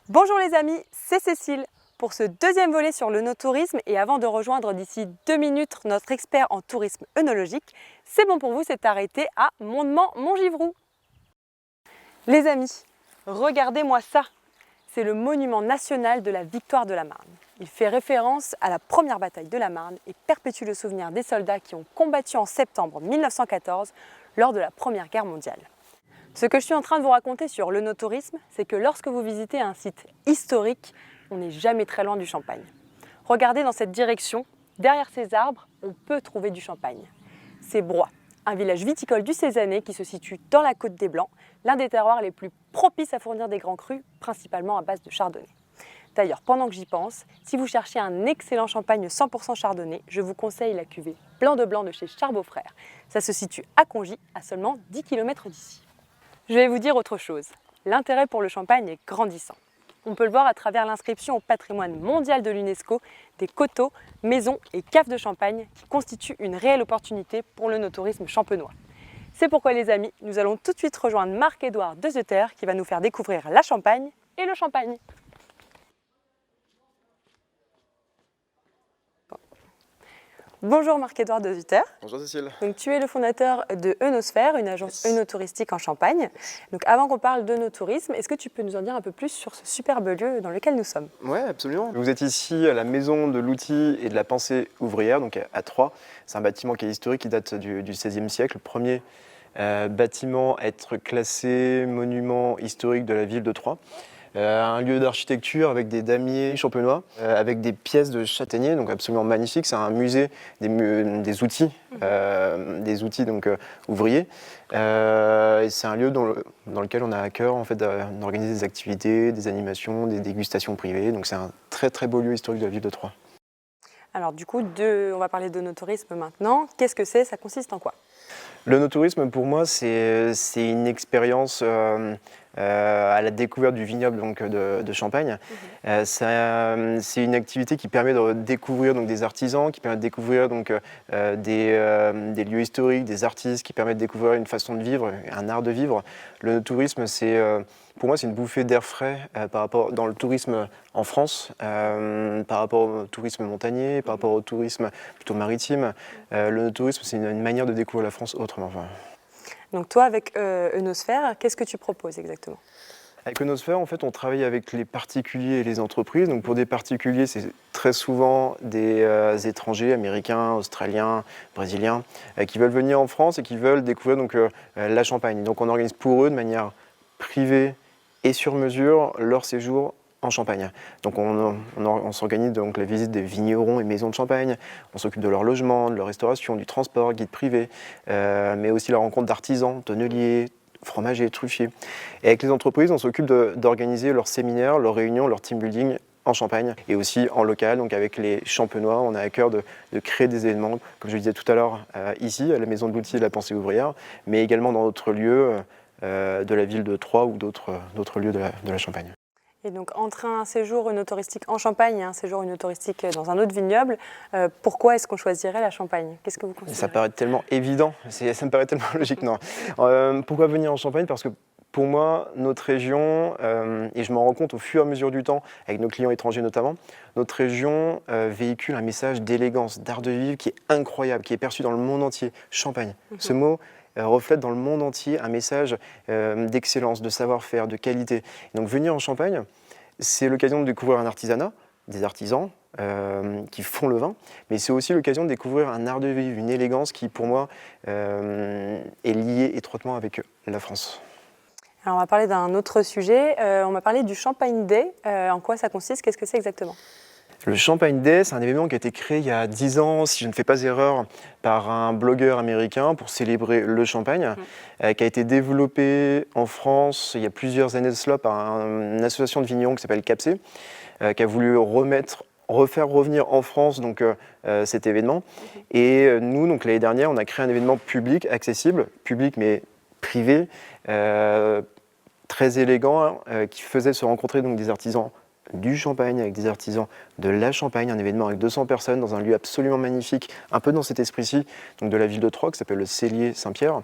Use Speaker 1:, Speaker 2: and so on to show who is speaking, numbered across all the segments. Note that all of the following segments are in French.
Speaker 1: Bonjour les amis, c'est Cécile. Pour ce deuxième volet sur l'œnotourisme et avant de rejoindre d'ici 2 minutes notre expert en tourisme œnologique, c'est bon pour vous, c'est arrêté à Mondement-Montgivroux. Les amis, regardez-moi ça. C'est le monument national de la victoire de la Marne. Il fait référence à la première bataille de la Marne et perpétue le souvenir des soldats qui ont combattu en septembre 1914 lors de la Première Guerre mondiale. Ce que je suis en train de vous raconter sur l'œnotourisme, c'est que lorsque vous visitez un site historique, on n'est jamais très loin du champagne. Regardez dans cette direction, derrière ces arbres, on peut trouver du champagne. C'est Broye, un village viticole du Cézanne qui se situe dans la Côte des Blancs, l'un des terroirs les plus propices à fournir des grands crus, principalement à base de chardonnay. D'ailleurs, pendant que j'y pense, si vous cherchez un excellent champagne 100% chardonnay, je vous conseille la cuvée Blanc de Blanc de chez Charbot Frères. Ça se situe à Congy, à seulement 10 km d'ici. Je vais vous dire autre chose. L'intérêt pour le champagne est grandissant. On peut le voir à travers l'inscription au patrimoine mondial de l'UNESCO des coteaux, maisons et caves de champagne qui constituent une réelle opportunité pour l'œnotourisme champenois. C'est pourquoi les amis, nous allons tout de suite rejoindre Marc-Édouard Dezutter qui va nous faire découvrir la Champagne et le champagne. Bonjour Marc-Édouard Dezutter.
Speaker 2: Bonjour Cécile.
Speaker 1: Donc, tu es le fondateur de Œnosphère, une agence œnotouristique en Champagne. Donc, avant qu'on parle d'œnotourisme, est-ce que tu peux nous en dire un peu plus sur ce superbe lieu dans lequel nous sommes?
Speaker 2: Oui, absolument. Vous êtes ici à la Maison de l'Outil et de la Pensée ouvrière, donc à Troyes. C'est un bâtiment qui est historique, qui date du XVIe siècle, le premier bâtiment à être classé monument historique de la ville de Troyes. Un lieu d'architecture avec des damiers champenois, avec des pièces de châtaignier, donc absolument magnifique. C'est un musée des outils, donc, ouvriers. Et c'est un lieu dans lequel on a à cœur en fait, d'organiser des activités, des animations, des dégustations privées. Donc c'est un très très beau lieu historique de la ville de Troyes.
Speaker 1: Alors du coup, on va parler d'œnotourisme maintenant. Qu'est-ce que c'est? Ça consiste en quoi?
Speaker 2: L'œnotourisme, pour moi, c'est une expérience à la découverte du vignoble donc, de Champagne. C'est une activité qui permet de découvrir donc, des artisans, qui permet de découvrir donc, des lieux historiques, des artistes, qui permet de découvrir une façon de vivre, un art de vivre. L'œnotourisme, pour moi, c'est une bouffée d'air frais par rapport dans le tourisme en France, par rapport au tourisme montagnier, par rapport au tourisme plutôt maritime. L'œnotourisme, c'est une manière de découvrir la France autrement. Enfin.
Speaker 1: Donc toi, avec Œnosphère, qu'est-ce que tu proposes exactement?
Speaker 2: Avec Œnosphère, en fait, on travaille avec les particuliers et les entreprises. Donc pour des particuliers, c'est très souvent des étrangers, américains, australiens, brésiliens, qui veulent venir en France et qui veulent découvrir donc, la Champagne. Donc on organise pour eux de manière privée et sur mesure leur séjour en Champagne. Donc on s'organise donc la visite des vignerons et maisons de Champagne, on s'occupe de leur logement, de leur restauration, du transport, guide privé, mais aussi la rencontre d'artisans, tonneliers, fromagers, truffiers. Et avec les entreprises, on s'occupe d'organiser leurs séminaires, leurs réunions, leur team building en Champagne et aussi en local. Donc avec les Champenois, on a à cœur de créer des événements, comme je le disais tout à l'heure, ici, à la Maison de l'Outil et de la Pensée ouvrière, mais également dans d'autres lieux de la ville de Troyes ou d'autres lieux de la Champagne.
Speaker 1: Et donc, entre un séjour œnotouristique en Champagne et un séjour œnotouristique dans un autre vignoble, pourquoi est-ce qu'on choisirait la Champagne? Qu'est-ce que vous considérez?
Speaker 2: Ça paraît tellement évident, ça me paraît tellement logique. Non. Pourquoi venir en Champagne? Parce que pour moi, notre région, et je m'en rends compte au fur et à mesure du temps, avec nos clients étrangers notamment, notre région véhicule un message d'élégance, d'art de vivre qui est incroyable, qui est perçu dans le monde entier. Champagne. Ce mot reflète dans le monde entier un message d'excellence, de savoir-faire, de qualité. Et donc venir en Champagne, c'est l'occasion de découvrir un artisanat, des artisans qui font le vin, mais c'est aussi l'occasion de découvrir un art de vivre, une élégance qui pour moi est liée étroitement avec la France.
Speaker 1: Alors on va parler d'un autre sujet, on m'a parlé du Champagne Day. En quoi ça consiste? Qu'est-ce que c'est exactement?
Speaker 2: Le Champagne Day, c'est un événement qui a été créé il y a 10 ans, si je ne fais pas erreur, par un blogueur américain pour célébrer le champagne, qui a été développé en France il y a plusieurs années de cela par une association de vignerons qui s'appelle CAPC, qui a voulu refaire revenir en France donc, cet événement. Et nous, donc, l'année dernière, on a créé un événement public, accessible, public mais privé, très élégant, qui faisait se rencontrer donc, des artisans du Champagne avec des artisans de la Champagne, un événement avec 200 personnes dans un lieu absolument magnifique, un peu dans cet esprit-ci, donc de la ville de Troyes, qui s'appelle le Cellier Saint-Pierre,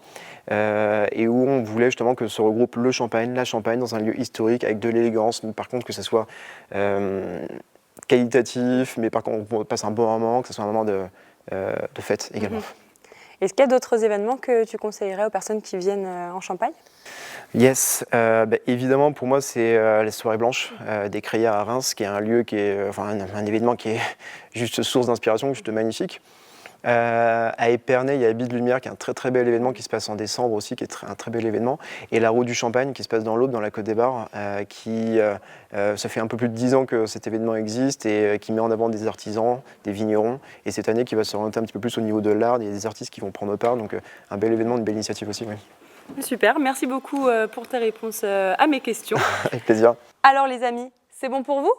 Speaker 2: et où on voulait justement que se regroupe le Champagne, la Champagne, dans un lieu historique avec de l'élégance, mais par contre que ce soit qualitatif, mais par contre on passe un bon moment, que ce soit un moment de fête également.
Speaker 1: Est-ce qu'il y a d'autres événements que tu conseillerais aux personnes qui viennent en Champagne?
Speaker 2: Yes, évidemment pour moi c'est la soirée blanche des Crayères à Reims, qui est un lieu qui est, enfin un événement qui est juste source d'inspiration, juste magnifique. À Épernay, il y a Habits de Lumière, qui est un très très bel événement qui se passe en décembre aussi, qui est un très bel événement. Et la Route du Champagne, qui se passe dans l'Aube, dans la Côte des Bars, ça fait un peu plus de 10 ans que cet événement existe et qui met en avant des artisans, des vignerons. Et cette année, qui va s'orienter un petit peu plus au niveau de l'art, il y a des artistes qui vont prendre part. Donc un bel événement, une belle initiative aussi. Oui.
Speaker 1: Super, merci beaucoup pour tes réponses à mes questions.
Speaker 2: Avec plaisir.
Speaker 1: Alors les amis, c'est bon pour vous?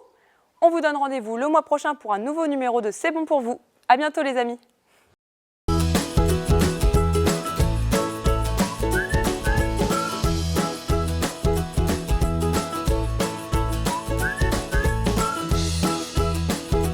Speaker 1: On vous donne rendez-vous le mois prochain pour un nouveau numéro de C'est bon pour vous. À bientôt les amis.